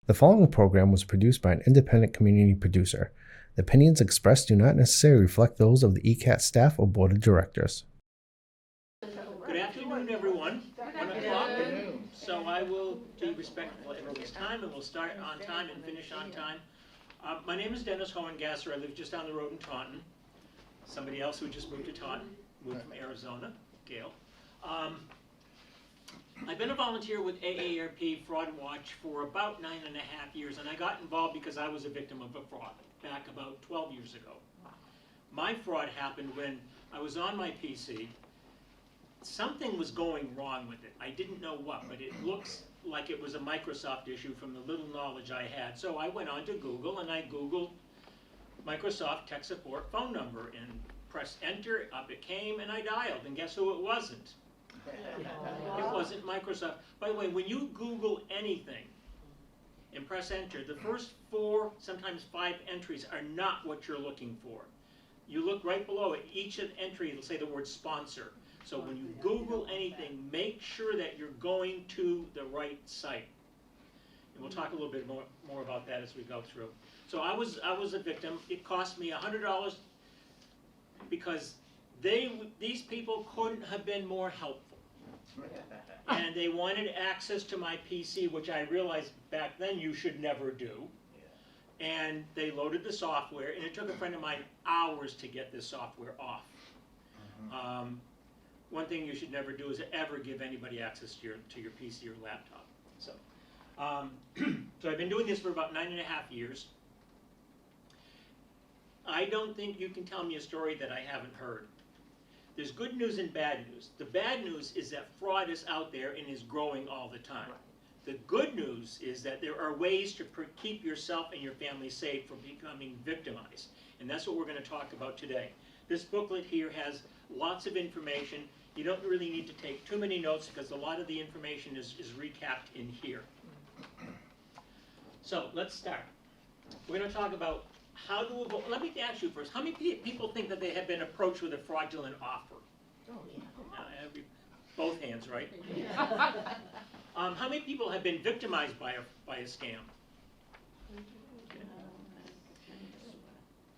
The following program was produced by an independent community producer. The opinions expressed do not necessarily reflect those of the ECAT staff or board of directors. Good afternoon, everyone. 1 o'clock. So I will be respectful of everyone's time, and we'll start on time and finish on time. My name is Dennis Hohengasser. I live just down the road in Taunton. Somebody else who just moved to Taunton, moved from Arizona, Gail. I've been a volunteer with AARP Fraud Watch for about 9.5 years, and I got involved because I was a victim of a fraud back about 12 years ago. My fraud happened when I was on my PC. Something was going wrong with it. I didn't know what, but it looks like it was a Microsoft issue from the little knowledge I had. So I went on to Google and I Googled Microsoft tech support phone number and pressed enter, up it came, and I dialed, and guess who it wasn't? It wasn't Microsoft. By the way, when you Google anything and press enter, the first 4, sometimes 5 entries are not what you're looking for. You look right below it, each entry it'll say the word sponsor. So when you Google anything, make sure that you're going to the right site. And we'll talk a little bit more about that as we go through. So I was a victim. It cost me $100 because these people couldn't have been more helpful. And they wanted access to my PC, which I realized back then you should never do. And they loaded the software, and it took a friend of mine hours to get this software off. One thing you should never do is ever give anybody access to your PC or laptop. So, so I've been doing this for about 9.5 years. I don't think you can tell me a story that I haven't heard. There's good news and bad news. The bad news is that fraud is out there and is growing all the time. The good news is that there are ways to keep yourself and your family safe from becoming victimized. And that's what we're going to talk about today. This booklet here has lots of information. You don't really need to take too many notes because a lot of the information is recapped in here. So let's start. We're going to talk about how to avoid. Let me ask you first, how many people think that they have been approached with a fraudulent offer? Oh, yeah. Both hands, right? Yeah. How many people have been victimized by a scam? Okay.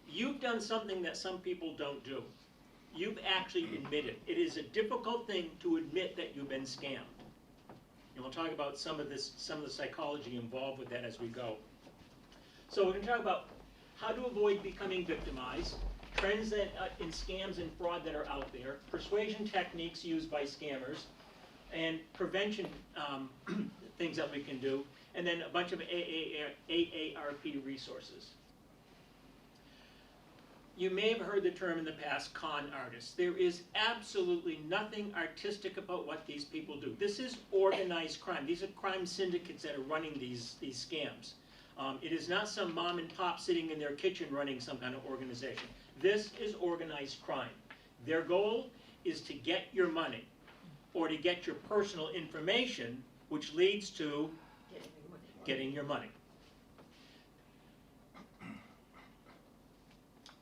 You've done something that some people don't do. You've actually admitted. It is a difficult thing to admit that you've been scammed. And we'll talk about some of the psychology involved with that as we go. So we're going to talk about how to avoid becoming victimized, trends that in scams and fraud that are out there, persuasion techniques used by scammers, and prevention things that we can do, and then a bunch of AARP resources. You may have heard the term in the past, con artists. There is absolutely nothing artistic about what these people do. This is organized crime. These are crime syndicates that are running these scams. It is not some mom and pop sitting in their kitchen running some kind of organization. This is organized crime. Their goal is to get your money or to get your personal information, which leads to getting your money.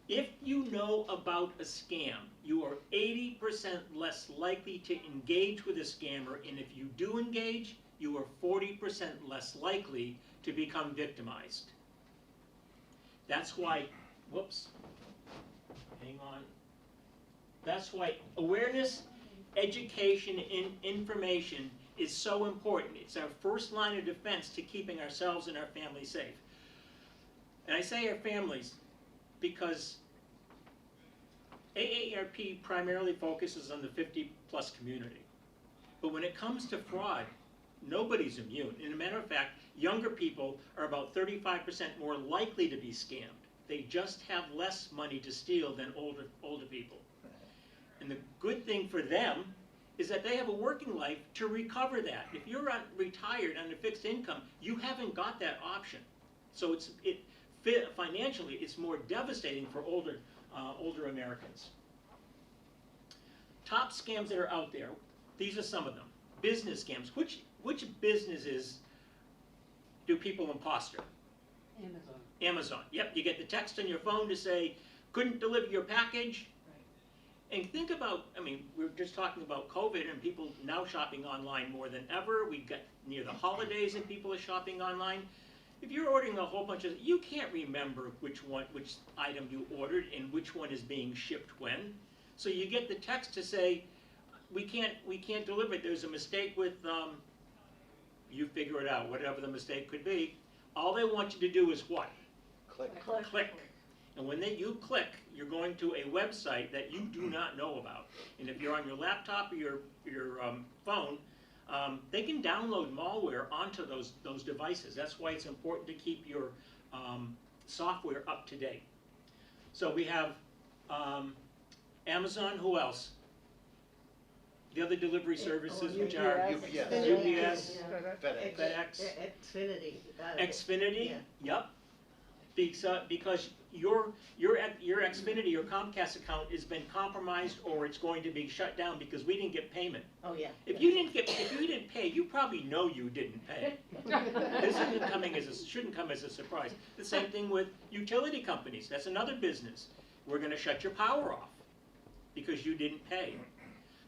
If you know about a scam, you are 80% less likely to engage with a scammer, and if you do engage, you are 40% less likely to become victimized. That's why, whoops, hang on. That's why awareness, education, and information is so important. It's our first line of defense to keeping ourselves and our families safe. And I say our families because AARP primarily focuses on the 50-plus community. But when it comes to fraud, nobody's immune. And as a matter of fact, younger people are about 35% more likely to be scammed. They just have less money to steal than older people. And the good thing for them is that they have a working life to recover that. If you're retired on a fixed income, you haven't got that option. So financially, it's more devastating for older Americans. Top scams that are out there, these are some of them. Business scams. Which businesses do people imposter? Amazon. Amazon. Yep, you get the text on your phone to say, couldn't deliver your package. Right. And think about, I mean, we're just talking about COVID and people now shopping online more than ever. We got near the holidays and people are shopping online. If you're ordering a whole bunch of, you can't remember which item you ordered and which one is being shipped when. So you get the text to say, we can't deliver it. There's a mistake with, you figure it out, whatever the mistake could be. All they want you to do is what? Click. Click. And when you click, you're going to a website that you do not know about. And if you're on your laptop or your phone, they can download malware onto those devices. That's why it's important to keep your software up to date. So we have Amazon. Who else? The other delivery services, which are UPS, FedEx, Xfinity. Yep. Because your Xfinity or Comcast account has been compromised, or it's going to be shut down because we didn't get payment. Oh, yeah. If you didn't pay, you probably know you didn't pay. This shouldn't come as a surprise. The same thing with utility companies. That's another business. We're going to shut your power off because you didn't pay.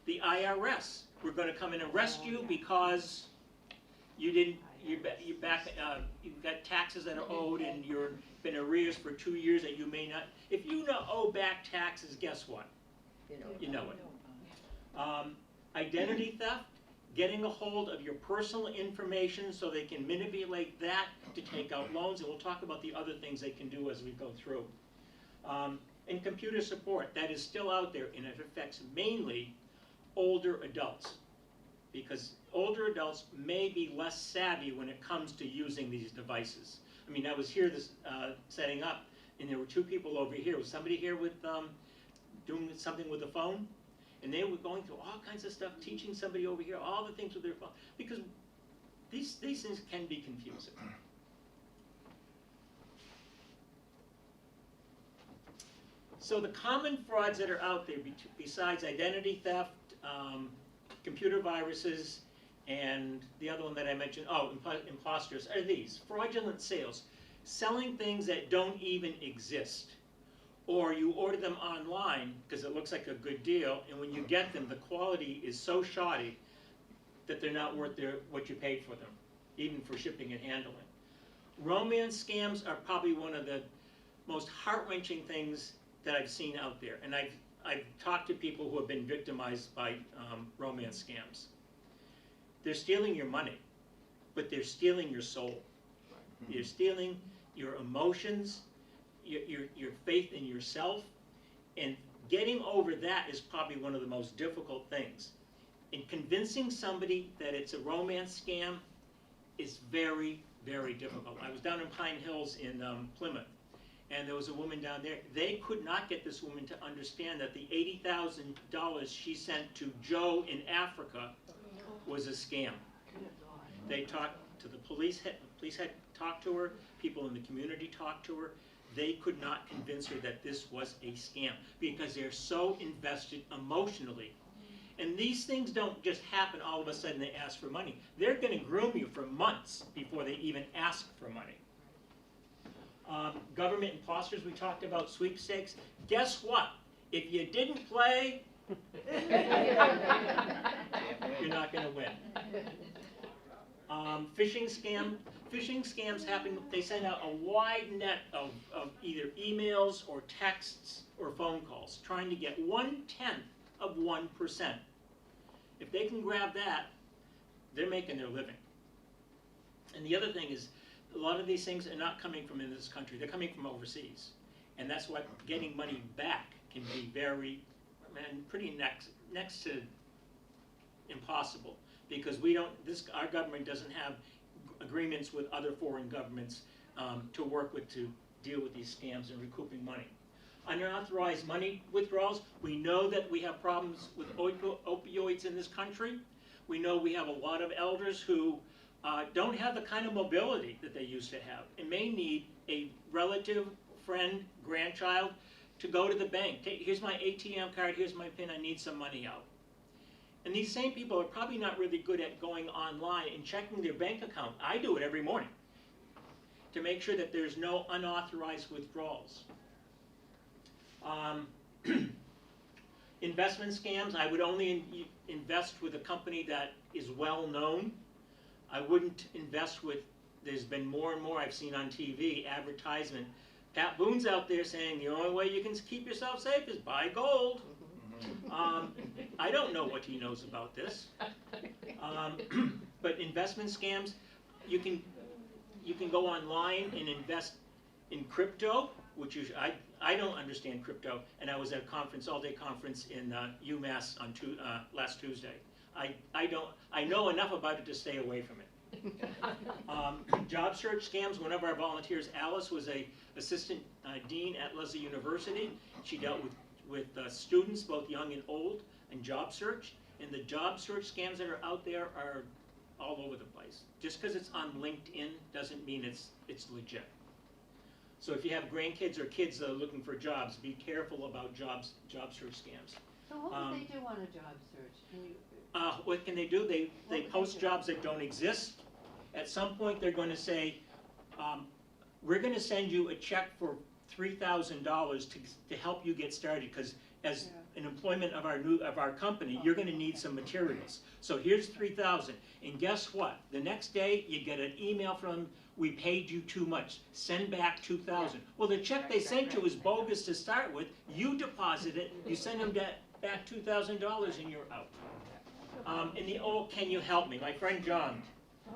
The IRS, we're going to come and arrest you because you didn't. You've got taxes that are owed, and you've been arrears for 2 years that you may not. If you owe back taxes, guess what? You know it. Identity theft, getting a hold of your personal information so they can manipulate that to take out loans, and we'll talk about the other things they can do as we go through. And computer support, that is still out there, and it affects mainly older adults, because older adults may be less savvy when it comes to using these devices. I mean, I was here setting up, and there were 2 people over here. Was somebody here with doing something with the phone? And they were going through all kinds of stuff, teaching somebody over here all the things with their phone, because these things can be confusing. So the common frauds that are out there, besides identity theft, computer viruses, and the other one that I mentioned, imposters, are these. Fraudulent sales. Selling things that don't even exist. Or you order them online because it looks like a good deal, and when you get them, the quality is so shoddy that they're not worth what you paid for them, even for shipping and handling. Romance scams are probably one of the most heart-wrenching things that I've seen out there. And I've talked to people who have been victimized by romance scams. They're stealing your money, but they're stealing your soul. They're stealing your emotions, your faith in yourself, and getting over that is probably one of the most difficult things. And convincing somebody that it's a romance scam is very, very difficult. I was down in Pine Hills in Plymouth, and there was a woman down there. They could not get this woman to understand that the $80,000 she sent to Joe in Africa was a scam. They talked to the police. Police had talked to her. People in the community talked to her. They could not convince her that this was a scam because they're so invested emotionally. And these things don't just happen all of a sudden they ask for money. They're going to groom you for months before they even ask for money. Government imposters, we talked about sweepstakes. Guess what? If you didn't play, you're not going to win. Phishing scams happen. They send out a wide net of either emails or texts or phone calls trying to get 1/10 of 1%. If they can grab that, they're making their living. And the other thing is, a lot of these things are not coming from in this country. They're coming from overseas. And that's why getting money back can be pretty next to impossible, because our government doesn't have agreements with other foreign governments to work with to deal with these scams and recouping money. Unauthorized money withdrawals. We know that we have problems with opioids in this country. We know we have a lot of elders who don't have the kind of mobility that they used to have and may need a relative, friend, grandchild to go to the bank. Here's my ATM card, here's my PIN, I need some money out. And these same people are probably not really good at going online and checking their bank account. I do it every morning to make sure that there's no unauthorized withdrawals. Investment scams, I would only invest with a company that is well known. I wouldn't invest with there's been more and more I've seen on TV advertisement. Pat Boone's out there saying the only way you can keep yourself safe is buy gold. I don't know what he knows about this. But investment scams, you can go online and invest in crypto, which is, I don't understand crypto, and I was at a conference, all-day conference in UMass on last Tuesday. I know enough about it to stay away from it. Job search scams, one of our volunteers, Alice, was a assistant dean at Lesley University. She dealt with students, both young and old, and job search. And the job search scams that are out there are all over the place. Just because it's on LinkedIn doesn't mean it's legit. So if you have grandkids or kids that are looking for jobs, be careful about job search scams. So what would they do on a job search? Can you? What can they do? They post jobs that don't exist. At some point, they're going to say, we're going to send you a check for $3,000 to help you get started, because as an employment of our company, you're going to need some materials. So here's $3,000, and guess what? The next day, you get an email from them, we paid you too much. Send back $2,000. Well, the check they sent you is bogus to start with. You deposit it, you send them back $2,000, and you're out. And can you help me? My friend John,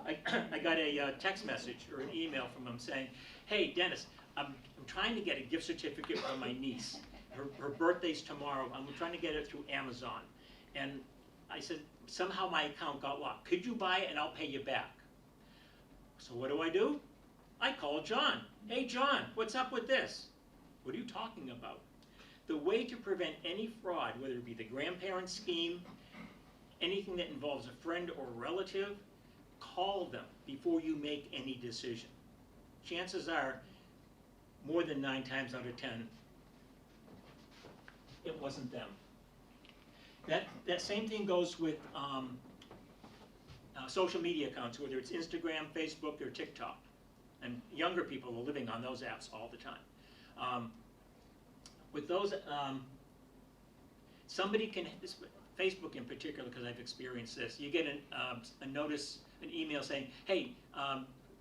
I got a text message or an email from him saying, hey, Dennis, I'm trying to get a gift certificate for my niece. Her birthday's tomorrow. I'm trying to get it through Amazon. And I said, somehow my account got locked. Could you buy it and I'll pay you back? So what do? I call John. Hey, John, what's up with this? What are you talking about? The way to prevent any fraud, whether it be the grandparent scheme, anything that involves a friend or relative, call them before you make any decision. Chances are, more than 9 times out of 10, it wasn't them. That same thing goes with social media accounts, whether it's Instagram, Facebook, or TikTok. And younger people are living on those apps all the time. With those, somebody can, Facebook in particular, because I've experienced this, you get a notice, an email saying, hey,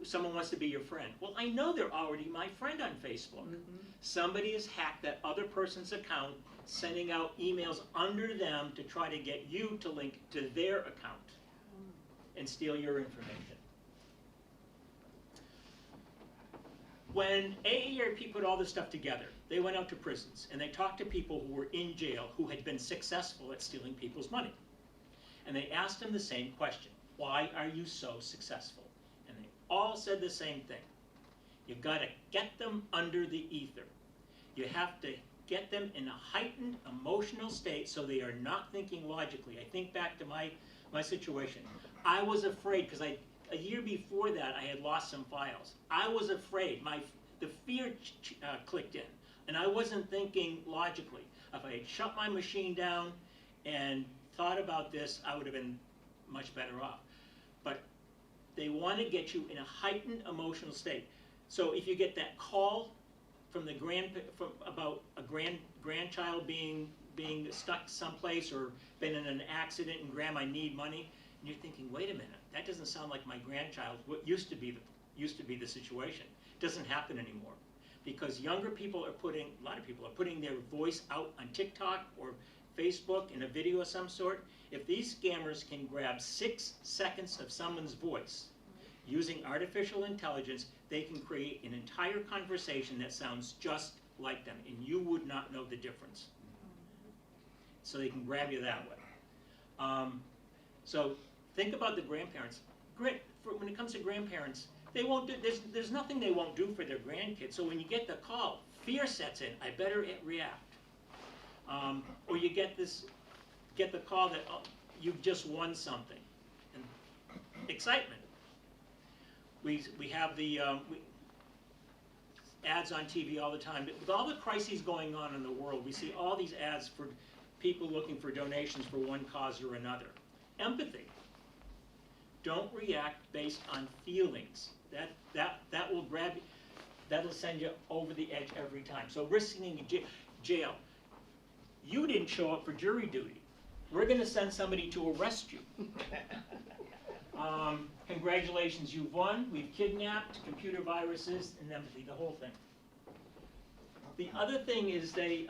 someone wants to be your friend. Well, I know they're already my friend on Facebook. Somebody has hacked that other person's account, sending out emails under them to try to get you to link to their account and steal your information. When AARP put all this stuff together, they went out to prisons and they talked to people who were in jail who had been successful at stealing people's money. And they asked them the same question: why are you so successful? And they all said the same thing. You've got to get them under the ether. You have to get them in a heightened emotional state so they are not thinking logically. I think back to my situation. I was afraid, because a year before that I had lost some files. I was afraid. The fear clicked in, and I wasn't thinking logically. If I had shut my machine down and thought about this, I would have been much better off. But they want to get you in a heightened emotional state. So if you get that call from the about a grandchild being stuck someplace or been in an accident and grandma, I need money, and you're thinking, wait a minute, that doesn't sound like my grandchild. What used to be the situation. It doesn't happen anymore, because younger people are a lot of people are putting their voice out on TikTok or Facebook in a video of some sort. If these scammers can grab 6 seconds of someone's voice using artificial intelligence, they can create an entire conversation that sounds just like them, and you would not know the difference. So they can grab you that way. So think about the grandparents. When it comes to grandparents, they won't do, there's nothing they won't do for their grandkids. So when you get the call, fear sets in. I better react. Or you get the call that you've just won something, and excitement. We have the ads on TV all the time. But with all the crises going on in the world, we see all these ads for people looking for donations for one cause or another. Empathy. Don't react based on feelings. That will grab you. That'll send you over the edge every time. So risking jail. You didn't show up for jury duty. We're going to send somebody to arrest you. Congratulations, you've won. We've kidnapped, computer viruses, and empathy, the whole thing. The other thing is they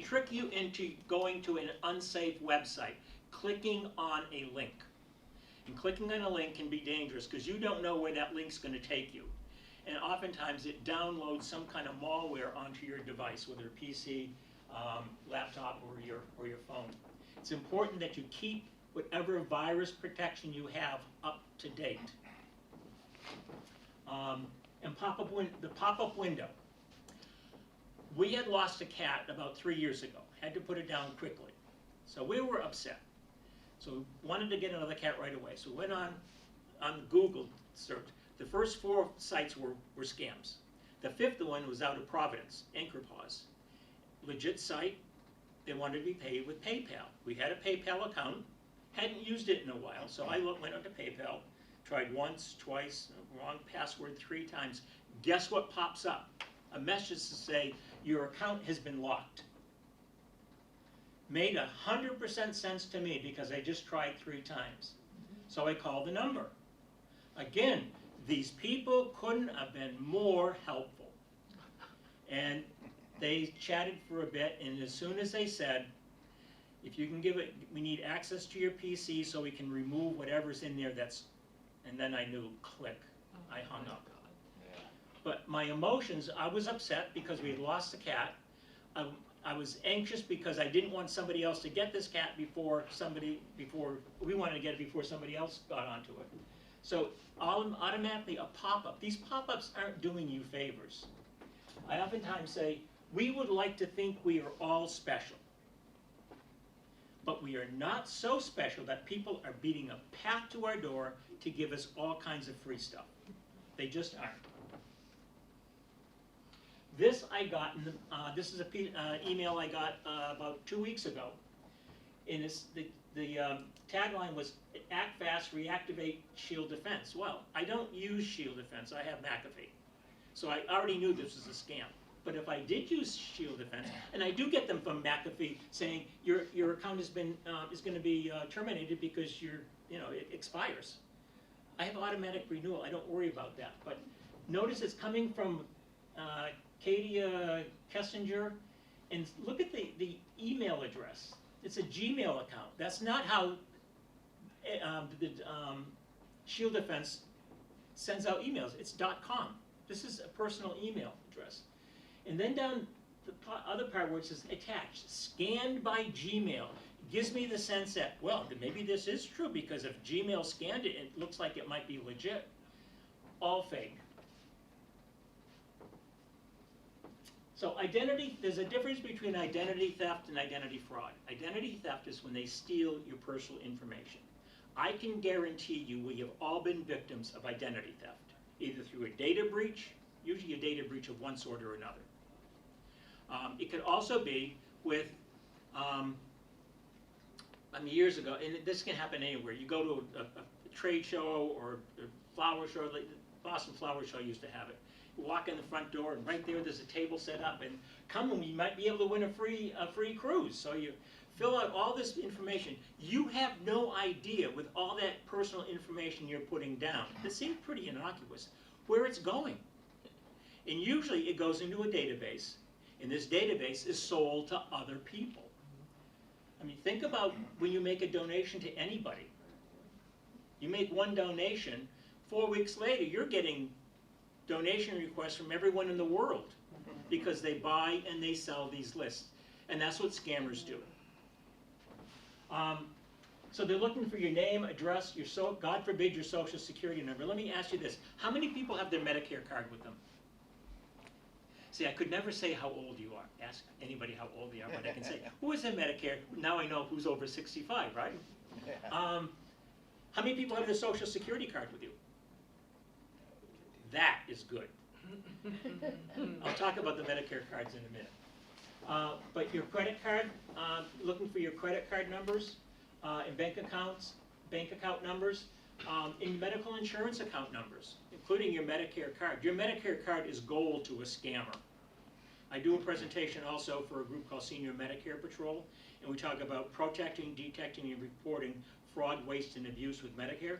trick you into going to an unsafe website, clicking on a link. And clicking on a link can be dangerous because you don't know where that link's going to take you. And oftentimes it downloads some kind of malware onto your device, whether a PC, laptop, or your phone. It's important that you keep whatever virus protection you have up to date. And the pop-up window. We had lost a cat about 3 years ago. Had to put it down quickly. So we were upset. So we wanted to get another cat right away. So we went on Google search. The first 4 sites were scams. The 5th one was out of Providence, Anchor Paws. Legit site. They wanted to be paid with PayPal. We had a PayPal account. Hadn't used it in a while, so I went onto PayPal. Tried once, twice, wrong password 3 times. Guess what pops up? A message to say, your account has been locked. Made 100% sense to me because I just tried 3 times. So I called the number. Again, these people couldn't have been more helpful. And they chatted for a bit, and as soon as they said, if you can give it, we need access to your PC so we can remove whatever's in there and then I knew, click, I hung up. But my emotions, I was upset because we had lost the cat. I was anxious because I didn't want somebody else to get this cat before we wanted to get it before somebody else got onto it. So automatically a pop-up. These pop-ups aren't doing you favors. I oftentimes say, we would like to think we are all special. But we are not so special that people are beating a path to our door to give us all kinds of free stuff. They just aren't. This I got, this is an email I got about 2 weeks ago. And the tagline was, act fast, reactivate Shield Defense. Well, I don't use Shield Defense, I have McAfee. So I already knew this was a scam. But if I did use Shield Defense, and I do get them from McAfee saying your account has been is going to be terminated because it expires. I have automatic renewal. I don't worry about that. But notice it's coming from Katie Kessinger, and look at the email address. It's a Gmail account. That's not how Shield Defense sends out emails. It's .com. This is a personal email address. And then down the other part where it says attached, scanned by Gmail, gives me the sense that, well, maybe this is true because if Gmail scanned it, it looks like it might be legit. All fake. So there's a difference between identity theft and identity fraud. Identity theft is when they steal your personal information. I can guarantee you we have all been victims of identity theft, either through a data breach, usually a data breach of one sort or another. It could also be with, years ago, and this can happen anywhere. You go to a trade show or a flower show, like the Boston Flower Show used to have it. You walk in the front door, and right there's a table set up, and come and you might be able to win a free cruise. So you fill out all this information. You have no idea with all that personal information you're putting down. This seems pretty innocuous, where it's going. And usually it goes into a database, and this database is sold to other people. I mean, think about when you make a donation to anybody. You make one donation, 4 weeks later you're getting donation requests from everyone in the world because they buy and they sell these lists. And that's what scammers do. So they're looking for your name, address, God forbid, your social security number. Let me ask you this. How many people have their Medicare card with them? See, I could never say how old you are. Ask anybody how old they are, but I can say, who is in Medicare? Now I know who's over 65, right? How many people have their social security card with you? That is good. I'll talk about the Medicare cards in a minute. But your credit card, looking for your credit card numbers, and bank account numbers, and medical insurance account numbers, including your Medicare card. Your Medicare card is gold to a scammer. I do a presentation also for a group called Senior Medicare Patrol, and we talk about protecting, detecting, and reporting fraud, waste, and abuse with Medicare,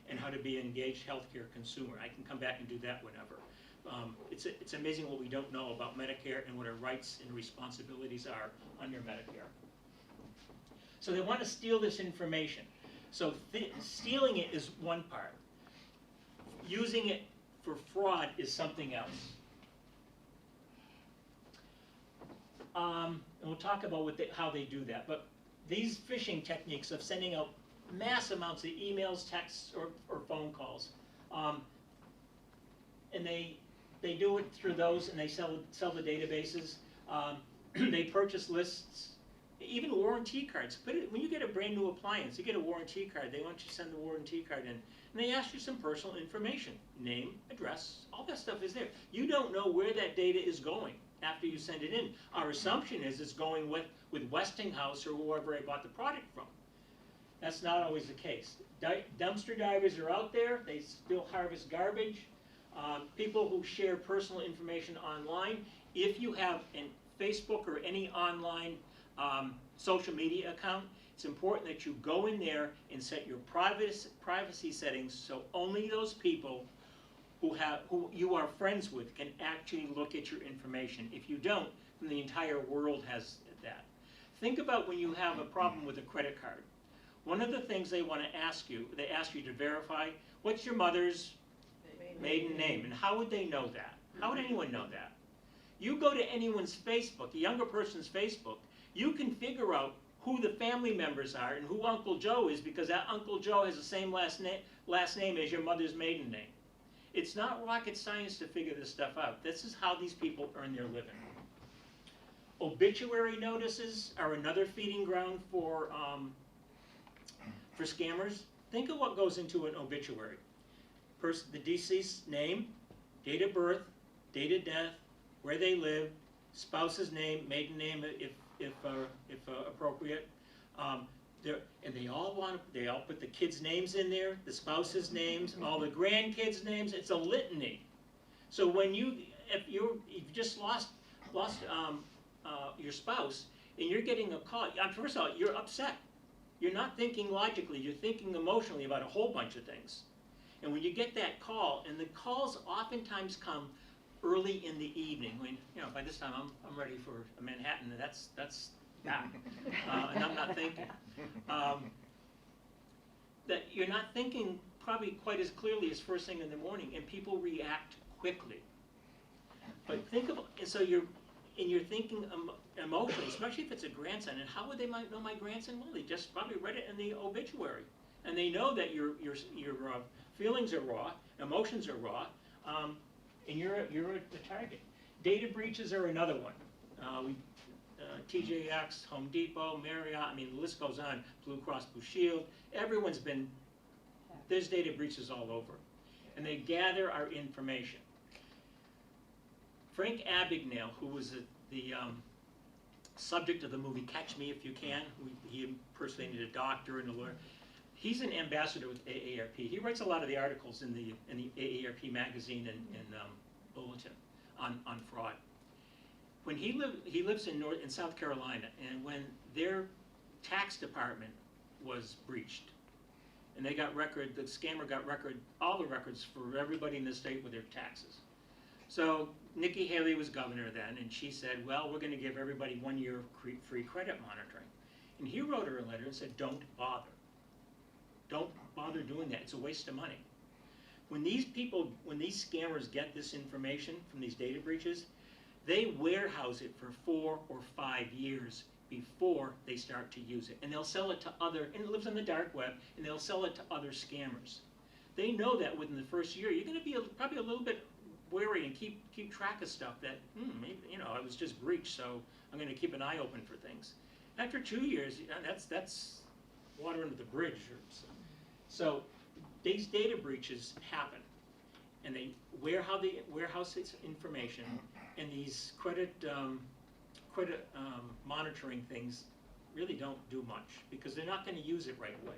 and how to be an engaged healthcare consumer. I can come back and do that whenever. It's amazing what we don't know about Medicare and what our rights and responsibilities are under Medicare. So they want to steal this information. So stealing it is one part. Using it for fraud is something else. And we'll talk about how they do that. But these phishing techniques of sending out mass amounts of emails, texts, or phone calls, and they do it through those, and they sell the databases. They purchase lists, even warranty cards. When you get a brand new appliance, you get a warranty card. They want you to send the warranty card in, and they ask you some personal information, name, address, all that stuff is there. You don't know where that data is going after you send it in. Our assumption is it's going with Westinghouse or whoever I bought the product from. That's not always the case. Dumpster divers are out there. They still harvest garbage. People who share personal information online, if you have a Facebook or any online social media account, it's important that you go in there and set your privacy settings so only those people who you are friends with can actually look at your information. If you don't, then the entire world has that. Think about when you have a problem with a credit card. One of the things they want to ask you, they ask you to verify, what's your mother's maiden name? And how would they know that? How would anyone know that? You go to anyone's Facebook, a younger person's Facebook, you can figure out who the family members are and who Uncle Joe is, because that Uncle Joe has the same last name as your mother's maiden name. It's not rocket science to figure this stuff out. This is how these people earn their living. Obituary notices are another feeding ground for scammers. Think of what goes into an obituary. The deceased's name, date of birth, date of death, where they live, spouse's name, maiden name if appropriate. And they all put the kids' names in there, the spouse's names, all the grandkids' names. It's a litany. So when you've just lost your spouse and you're getting a call, first of all, you're upset. You're not thinking logically. You're thinking emotionally about a whole bunch of things. And when you get that call, and the calls oftentimes come early in the evening, when by this time I'm ready for a Manhattan, and that's that, and I'm not thinking that you're not thinking probably quite as clearly as first thing in the morning, and people react quickly. But think about, and so you're thinking emotionally, especially if it's a grandson. And how would they know my grandson? Well, they just probably read it in the obituary, and they know that your feelings are raw, emotions are raw, and you're the target. Data breaches are another one. TJX, Home Depot, Marriott, I mean, the list goes on. Blue Cross Blue Shield, there's data breaches all over. And they gather our information. Frank Abagnale, who was the subject of the movie Catch Me If You Can, he impersonated a doctor and a lawyer. He's an ambassador with AARP. He writes a lot of the articles in the AARP magazine and bulletin on fraud. When he lives in South Carolina, and when their tax department was breached, and the scammer got all the records for everybody in the state with their taxes. So Nikki Haley was governor then, and she said, well, we're going to give everybody 1 year of free credit monitoring. And he wrote her a letter and said, don't bother. Don't bother doing that. It's a waste of money. When these scammers get this information from these data breaches, they warehouse it for 4 or 5 years before they start to use it. And they'll sell it to and it lives on the dark web, and they'll sell it to other scammers. They know that within the first year, you're going to be probably a little bit wary and keep track of stuff that, maybe, I was just breached, so I'm going to keep an eye open for things. After 2 years, that's water under the bridge. So these data breaches happen, and they warehouse its information, and these credit monitoring things really don't do much because they're not going to use it right away.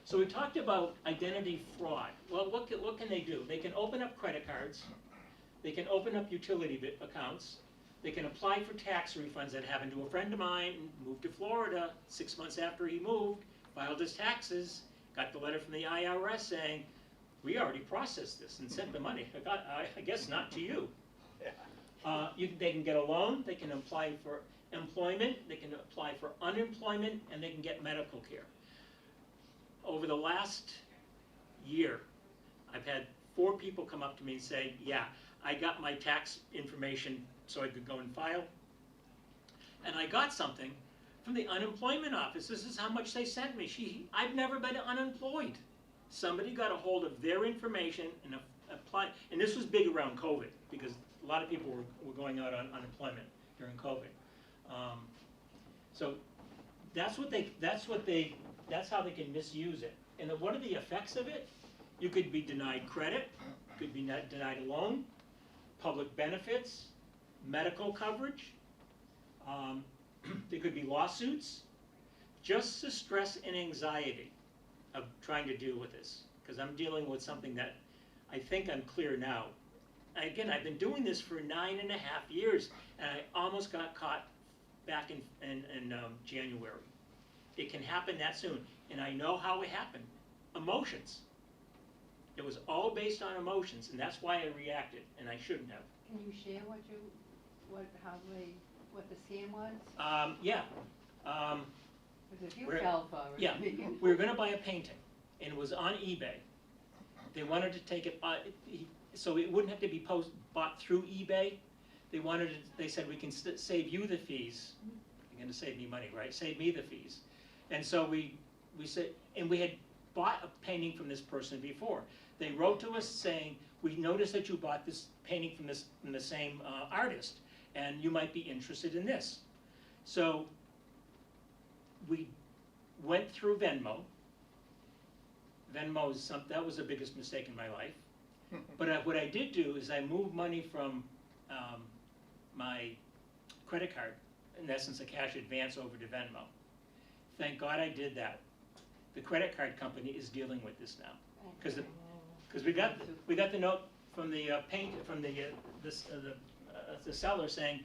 So we talked about identity fraud. Well, what can they do? They can open up credit cards. They can open up utility accounts. They can apply for tax refunds. That happened to a friend of mine, moved to Florida 6 months after he moved, filed his taxes, got the letter from the IRS saying, we already processed this and sent the money. I guess not to you. They can get a loan, they can apply for employment, they can apply for unemployment, and they can get medical care. Over the last year, I've had 4 people come up to me and say, yeah, I got my tax information so I could go and file. And I got something from the unemployment office. This is how much they sent me. I've never been unemployed. Somebody got a hold of their information and applied, and this was big around COVID because a lot of people were going out on unemployment during COVID. So that's how they can misuse it. And what are the effects of it? You could be denied credit, could be denied a loan, public benefits, medical coverage. There could be lawsuits. Just the stress and anxiety of trying to deal with this, because I'm dealing with something that I think I'm clear now. Again, I've been doing this for 9.5 years, and I almost got caught back in January. It can happen that soon, and I know how it happened. Emotions. It was all based on emotions, and that's why I reacted, and I shouldn't have. Can you share what the scam was? Yeah. Because if you We're- fell for it. Yeah, we were going to buy a painting, and it was on eBay. They wanted to take it, so it wouldn't have to be bought through eBay. They said, we can save you the fees. You're going to save me money, right? Save me the fees. And so we said, and we had bought a painting from this person before. They wrote to us saying, we noticed that you bought this painting from the same artist, and you might be interested in this. So we went through Venmo. That was the biggest mistake in my life. But what I did do is I moved money from my credit card, in essence a cash advance, over to Venmo. Thank God I did that. The credit card company is dealing with this now, because we got the note from the the seller saying,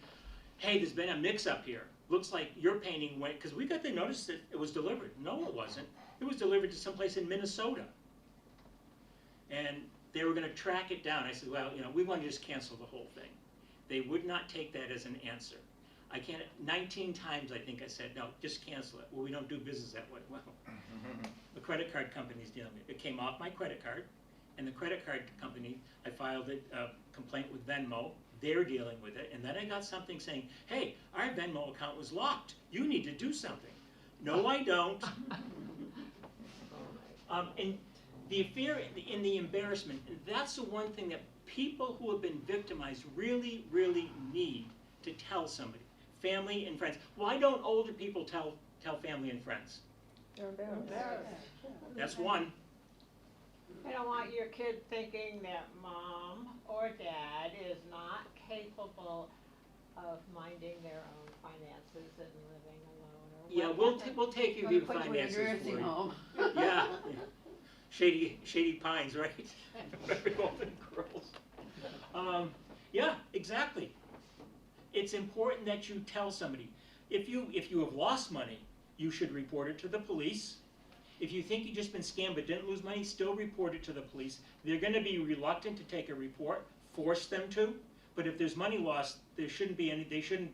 hey, there's been a mix-up here. Looks like your painting went, because we got the notice that it was delivered. No, it wasn't. It was delivered to someplace in Minnesota. And they were going to track it down. I said, well, we want to just cancel the whole thing. They would not take that as an answer. 19 times I think I said, no, just cancel it. Well, we don't do business that way. Well, the credit card company's dealing with it. It came off my credit card, and the credit card company, I filed a complaint with Venmo. They're dealing with it, and then I got something saying, hey, our Venmo account was locked. You need to do something. No, I don't. And the fear and the embarrassment, and that's the one thing that people who have been victimized really, really need to tell somebody. Family and friends. Why don't older people tell family and friends? They're embarrassed. That's one. You don't want your kid thinking that mom or dad is not capable of minding their own finances and living alone. Or Yeah, we'll take you Gonna to put you in a finances for nursing you. home. Yeah. Shady Pines, right? Very golden girls. Yeah, exactly. It's important that you tell somebody. If you have lost money, you should report it to the police. If you think you've just been scammed but didn't lose money, still report it to the police. They're going to be reluctant to take a report. Force them to. But if there's money lost, there shouldn't be any. They shouldn't.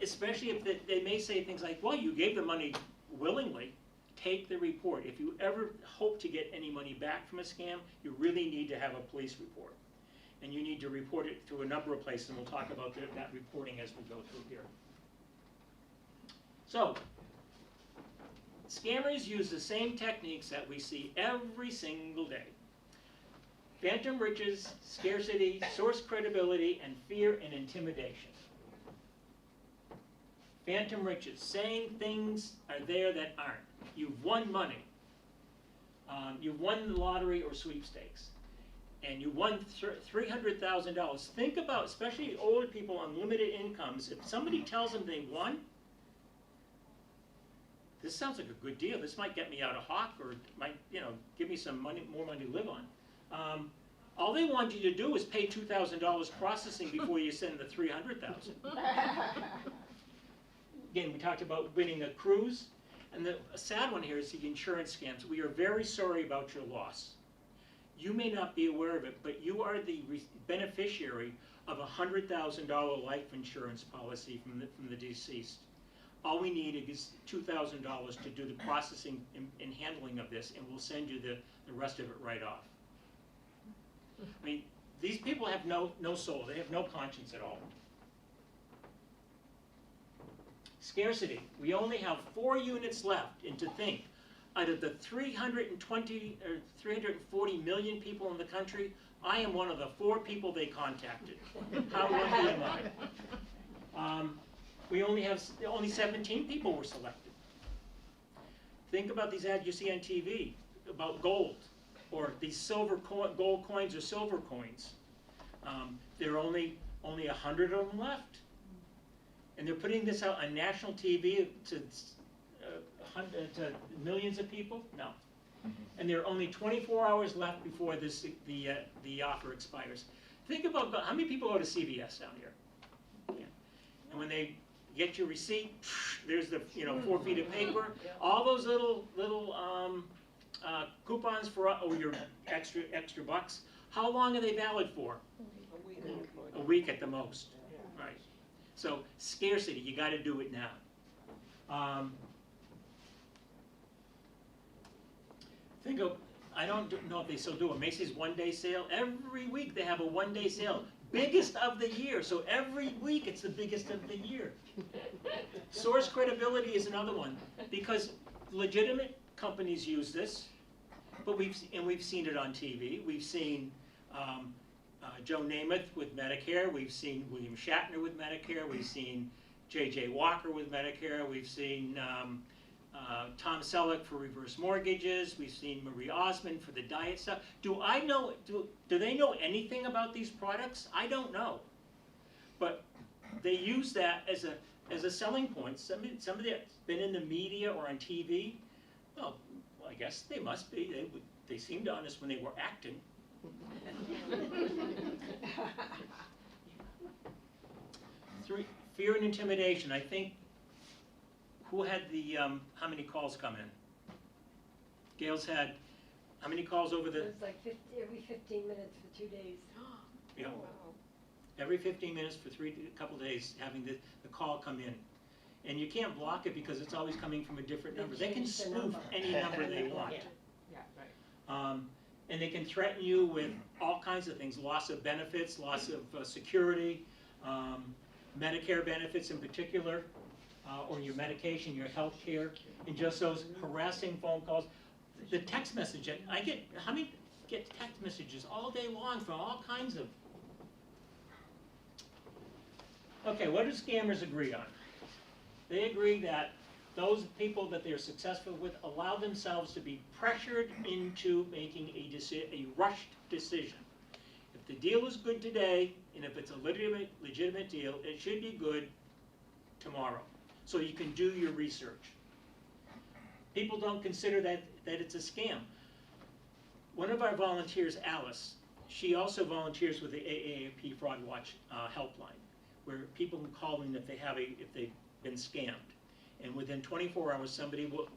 Especially if they may say things like, "Well, you gave the money willingly." Take the report. If you ever hope to get any money back from a scam, you really need to have a police report. And you need to report it to a number of places, and we'll talk about that reporting as we go through here. So, scammers use the same techniques that we see every single day. Phantom riches, scarcity, source credibility, and fear and intimidation. Phantom riches, saying things are there that aren't. You've won money. You've won the lottery or sweepstakes. And you won $300,000. Think about, especially older people on limited incomes, if somebody tells them they won, this sounds like a good deal. This might get me out of hock, or might, give me some money, more money to live on. All they want you to do is pay $2,000 processing before you send the $300,000. Again, we talked about winning a cruise, and the sad one here is the insurance scams. We are very sorry about your loss. You may not be aware of it, but you are the beneficiary of a $100,000 life insurance policy from the deceased. All we need is $2,000 to do the processing and handling of this, and we'll send you the rest of it right off. I mean, these people have no soul. They have no conscience at all. Scarcity. We only have 4 units left, and to think, out of the 320 or 340 million people in the country, I am one of the 4 people they contacted. How lucky am I? We only 17 people were selected. Think about these ads you see on TV about gold, or these gold coins or silver coins. There are only 100 of them left. And they're putting this out on national TV to millions of people? No. And there are only 24 hours left before the offer expires. Think about how many people go to CVS down here? Yeah. And when they get your receipt, there's the 4 feet of paper, all those little coupons for your extra bucks. How long are they valid for? A week at the most. Right. So scarcity, you got to do it now. Think of, I don't know if they still do a Macy's one-day sale. Every week they have a one-day sale. Biggest of the year. So every week it's the biggest of the year. Source credibility is another one, because legitimate companies use this, but we've seen it on TV. We've seen Joe Namath with Medicare. We've seen William Shatner with Medicare. We've seen J.J. Walker with Medicare. We've seen Tom Selleck for reverse mortgages. We've seen Marie Osmond for the diet stuff. Do they know anything about these products? I don't know. But they use that as a selling point. Somebody that's been in the media or on TV, well, I guess they must be. They seemed honest when they were acting. Fear and intimidation. I think, who had the, how many calls come in? Gail's had, how many calls over the? It was like every 15 minutes for 2 days. Yeah. Every 15 minutes for a couple days, having the call come in. And you can't block it because it's always coming from a different number. They can spoof any number they want. Yeah, right. And they can threaten you with all kinds of things, loss of benefits, loss of security, Medicare benefits in particular, or your medication, your health care, and just those harassing phone calls. The text message, I get, how many get text messages all day long from all kinds of. Okay, what do scammers agree on? They agree that those people that they're successful with allow themselves to be pressured into making a rushed decision. If the deal is good today, and if it's a legitimate deal, it should be good tomorrow. So you can do your research. People don't consider that it's a scam. One of our volunteers, Alice, she also volunteers with the AARP Fraud Watch helpline, where people can call in if they've been scammed. And within 24 hours, somebody will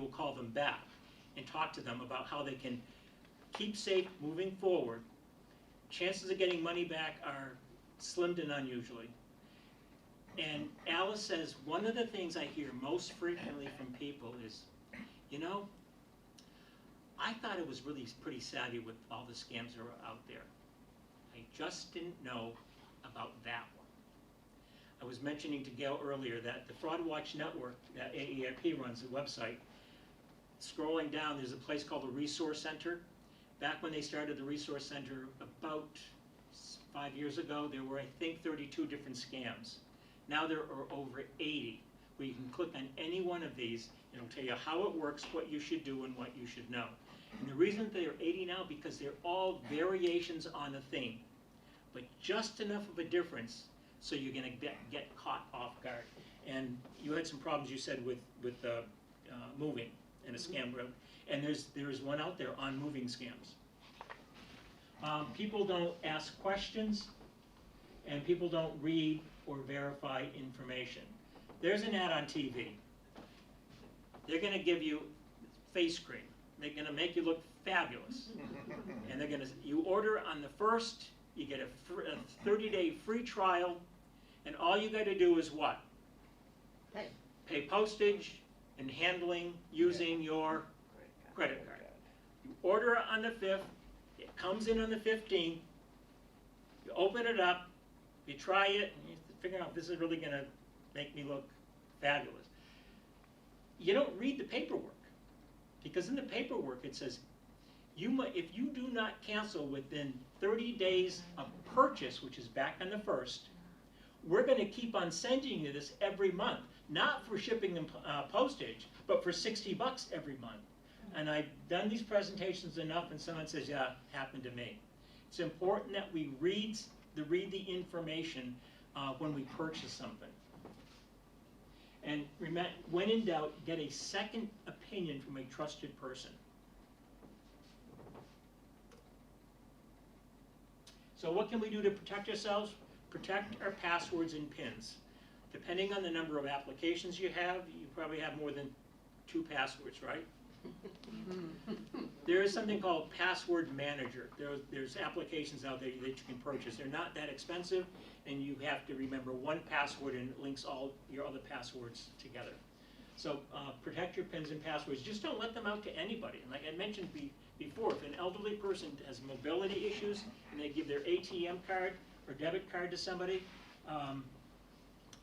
call them back and talk to them about how they can keep safe moving forward. Chances of getting money back are slim to none usually. And Alice says, one of the things I hear most frequently from people is, I thought it was really pretty savvy with all the scams that are out there. I just didn't know about that one. I was mentioning to Gail earlier that the Fraud Watch Network that AARP runs, the website, scrolling down, there's a place called the Resource Center. Back when they started the Resource Center about 5 years ago, there were, I think, 32 different scams. Now there are over 80, where you can click on any one of these, and it'll tell you how it works, what you should do, and what you should know. And the reason that there are 80 now, because they're all variations on a theme, but just enough of a difference so you're going to get caught off guard. And you had some problems, you said, with moving and a scam route. And there's one out there on moving scams. People don't ask questions, and people don't read or verify information. There's an ad on TV. They're gonna give you face cream. They're gonna make you look fabulous. And you order on the first, you get a 30-day free trial, and all you gotta do is what? Pay postage and handling using your credit card. You order it on the 5th, it comes in on the 15th, you open it up, you try it, and you figure out if this is really gonna make me look fabulous. You don't read the paperwork, because in the paperwork it says, if you do not cancel within 30 days of purchase, which is back on the 1st, we're gonna keep on sending you this every month, not for shipping and postage, but for $60 every month. And I've done these presentations enough, and someone says, yeah, it happened to me. It's important that we read the information when we purchase something. And remember, when in doubt, get a second opinion from a trusted person. So what can we do to protect ourselves? Protect our passwords and PINs. Depending on the number of applications you have, you probably have more than 2 passwords, right? There is something called Password Manager. There's applications out there that you can purchase. They're not that expensive, and you have to remember one password, and it links all your other passwords together. So protect your PINs and passwords. Just don't let them out to anybody. And like I mentioned before, if an elderly person has mobility issues and they give their ATM card or debit card to somebody,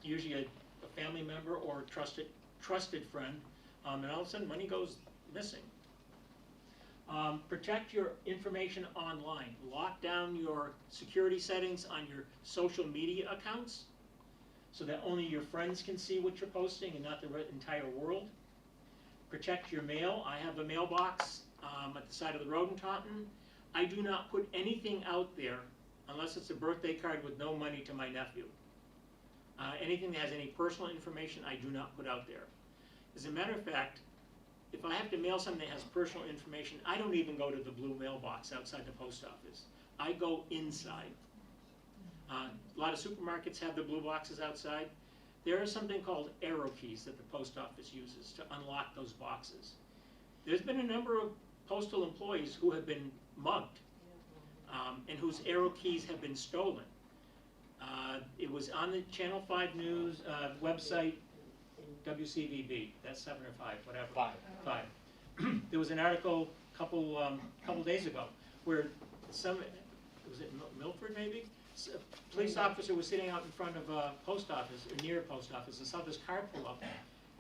usually a family member or a trusted friend, and all of a sudden money goes missing. Protect your information online. Lock down your security settings on your social media accounts so that only your friends can see what you're posting and not the entire world. Protect your mail. I have a mailbox at the side of the road in Taunton. I do not put anything out there unless it's a birthday card with no money to my nephew. Anything that has any personal information, I do not put out there. As a matter of fact, if I have to mail something that has personal information, I don't even go to the blue mailbox outside the post office. I go inside. A lot of supermarkets have the blue boxes outside. There is something called arrow keys that the post office uses to unlock those boxes. There's been a number of postal employees who have been mugged and whose arrow keys have been stolen. It was on the Channel 5 News website, WCVB, that's 7 or 5, whatever. 5. There was an article a couple days ago where was it Milford maybe? A police officer was sitting out in front of a post office, or near a post office, and saw this car pull up.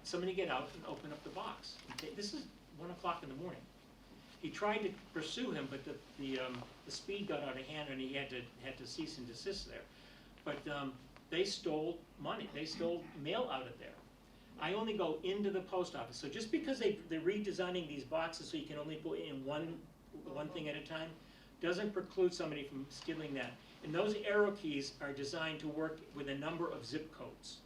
Somebody get out and open up the box. This is 1 o'clock in the morning. He tried to pursue him, but the speed got out of hand, and he had to cease and desist there. But they stole money. They stole mail out of there. I only go into the post office. So just because they're redesigning these boxes so you can only put in one thing at a time, doesn't preclude somebody from stealing that. And those arrow keys are designed to work with a number of zip codes.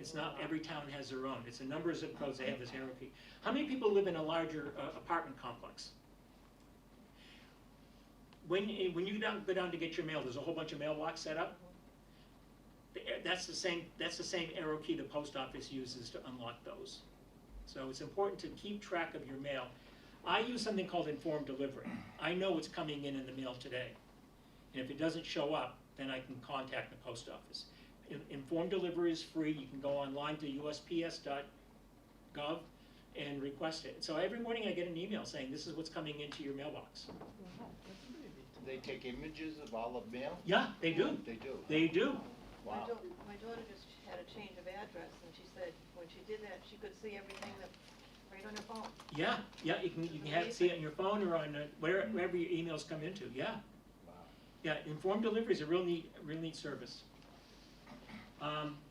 It's not every town has their own. It's a number of zip codes that have this arrow key. How many people live in a larger apartment complex? When you go down to get your mail, there's a whole bunch of mailbox set up. That's the same arrow key the post office uses to unlock those. So it's important to keep track of your mail. I use something called informed delivery. I know what's coming in the mail today. And if it doesn't show up, then I can contact the post office. Informed delivery is free. You can go online to usps.gov and request it. So every morning I get an email saying this is what's coming into your mailbox. Do they take images of all the mail? Yeah, they do. They do. They do. Wow. My daughter just had a change of address, and she said when she did that, she could see everything that right on her phone. Yeah, you can see it on your phone or on wherever your emails come into. Yeah. Wow. Yeah, informed delivery is a real neat service.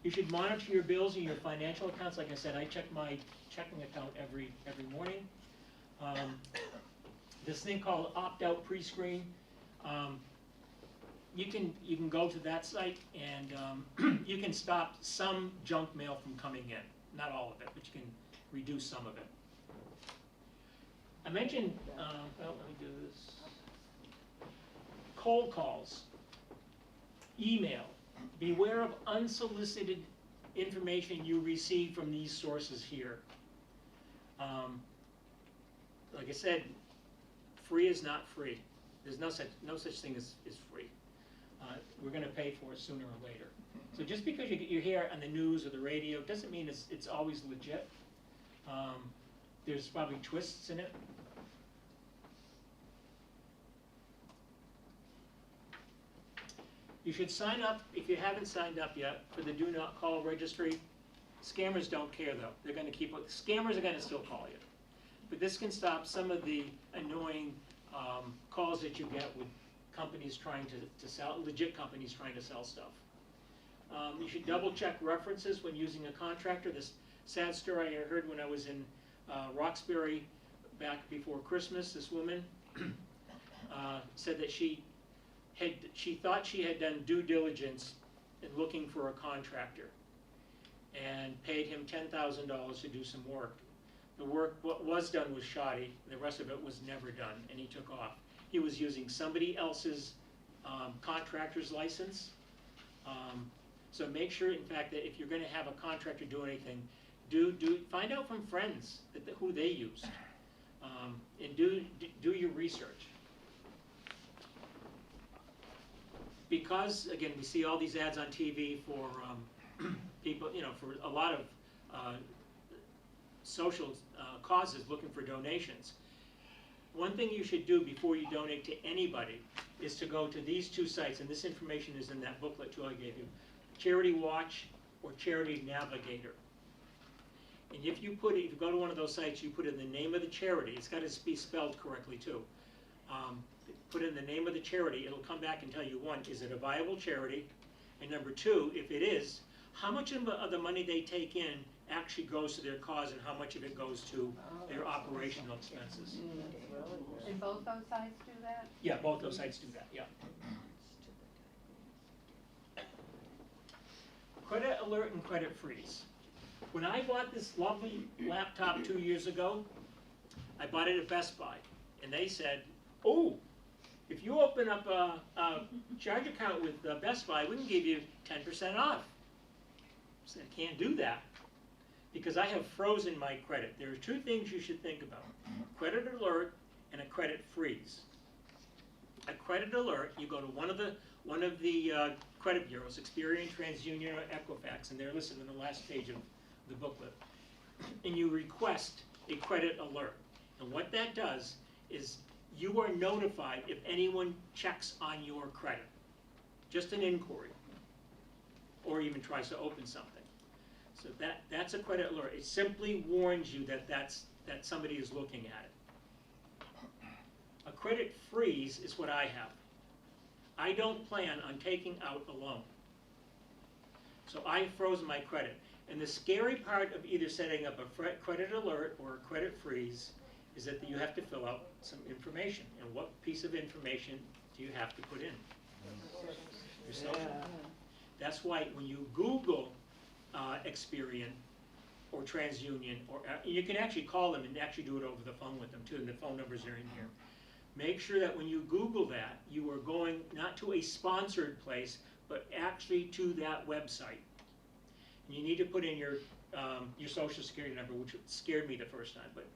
You should monitor your bills and your financial accounts. Like I said, I check my checking account every morning. This thing called opt-out pre-screen. You can go to that site and you can stop some junk mail from coming in. Not all of it, but you can reduce some of it. I mentioned, well, let me do this. cold calls, email. Beware of unsolicited information you receive from these sources here. Like I said, free is not free. There's no such thing as free. We're going to pay for it sooner or later. So just because you hear on the news or the radio doesn't mean it's always legit. There's probably twists in it. You should sign up, if you haven't signed up yet, for the Do Not Call registry. Scammers don't care though. They're going to keep, scammers are going to still call you. But this can stop some of the annoying calls that you get with companies trying to sell, legit companies trying to sell stuff. You should double check references when using a contractor. This sad story I heard when I was in Roxbury back before Christmas, this woman said that she thought she had done due diligence in looking for a contractor and paid him $10,000 to do some work. The work, what was done was shoddy, the rest of it was never done, and he took off. He was using somebody else's contractor's license. So make sure, in fact, that if you're going to have a contractor do anything, find out from friends who they used, and do your research. Because again, we see all these ads on TV for people, for a lot of social causes looking for donations. One thing you should do before you donate to anybody is to go to these two sites, and this information is in that booklet too I gave you, Charity Watch or Charity Navigator. And if you go to one of those sites, you put in the name of the charity. It's got to be spelled correctly too. Put in the name of the charity. It'll come back and tell you, one, is it a viable charity? And number two, if it is, how much of the money they take in actually goes to their cause and how much of it goes to their operational expenses. And both those sites do that? Yeah, both those sites do that, yeah. Credit alert and credit freeze. When I bought this lovely laptop 2 years ago, I bought it at Best Buy. And they said, oh, if you open up a charge account with Best Buy, we can give you 10% off. I said, I can't do that because I have frozen my credit. There are two things you should think about: credit alert and a credit freeze. A credit alert, you go to one of the credit bureaus, Experian, TransUnion, or Equifax, and they're listed on the last page of the booklet, and you request a credit alert. And what that does is you are notified if anyone checks on your credit. Just an inquiry, or even tries to open something. So that's a credit alert. It simply warns you that somebody is looking at it. A credit freeze is what I have. I don't plan on taking out a loan. So I froze my credit. And the scary part of either setting up a credit alert or a credit freeze is that you have to fill out some information. And what piece of information do you have to put in? Your social. That's why when you Google Experian or TransUnion, or you can actually call them and actually do it over the phone with them too, and the phone numbers are in here. Make sure that when you Google that, you are going not to a sponsored place, but actually to that website. And you need to put in your social security number, which scared me the first time. But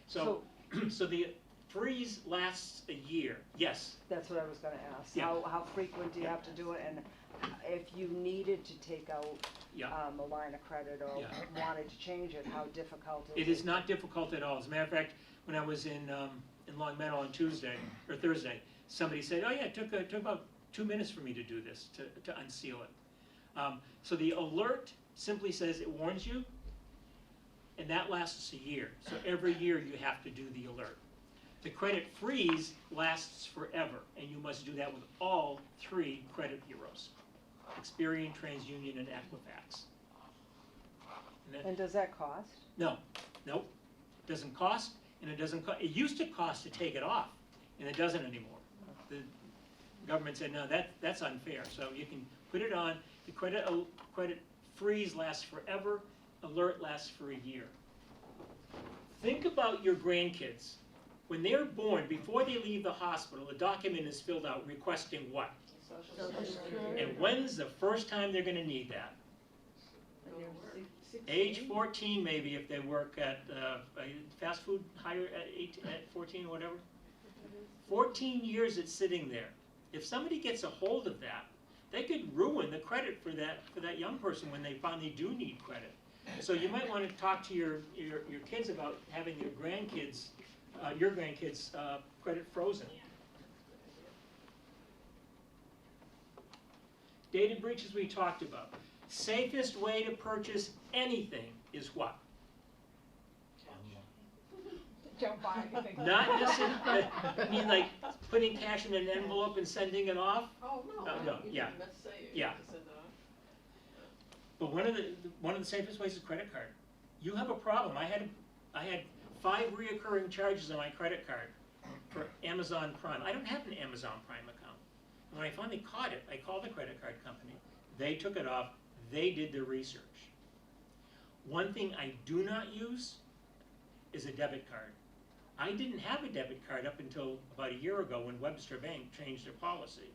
so the freeze lasts a year. Yes. That's what I was going to ask. Yeah. How frequent do you have to do it, and if you needed to take out a line of credit or wanted to change it, how difficult is it? It is not difficult at all. As a matter of fact, when I was in Long Meadow on Tuesday or Thursday, somebody said, "Oh yeah, it took about 2 minutes for me to do this, to unseal it." So the alert simply says it warns you, and that lasts a year. So every year you have to do the alert. The credit freeze lasts forever, and you must do that with all 3 credit bureaus: Experian, TransUnion, and Equifax. And does that cost? No, nope. It doesn't cost, and it doesn't. It used to cost to take it off, and it doesn't anymore. The government said no, that's unfair. So you can put it on. The credit freeze lasts forever. Alert lasts for a year. Think about your grandkids When they're born, before they leave the hospital, a document is filled out requesting what? And when's the first time they're gonna need that? Age 14 maybe, if they work at a fast food higher at 14 or whatever. 14 years it's sitting there. If somebody gets a hold of that, they could ruin the credit for that young person when they finally do need credit. So you might want to talk to your kids about having your grandkids credit frozen. Data breaches we talked about. Safest way to purchase anything is what? Don't buy anything. Not necessarily, I mean like putting cash in an envelope and sending it off? Oh, no. No, yeah. Yeah. But one of the safest ways is credit card. You have a problem. I had 5 reoccurring charges on my credit card for Amazon Prime. I don't have an Amazon Prime account. When I finally caught it, I called the credit card company. They took it off. They did the research. One thing I do not use is a debit card. I didn't have a debit card up until about a year ago when Webster Bank changed their policy.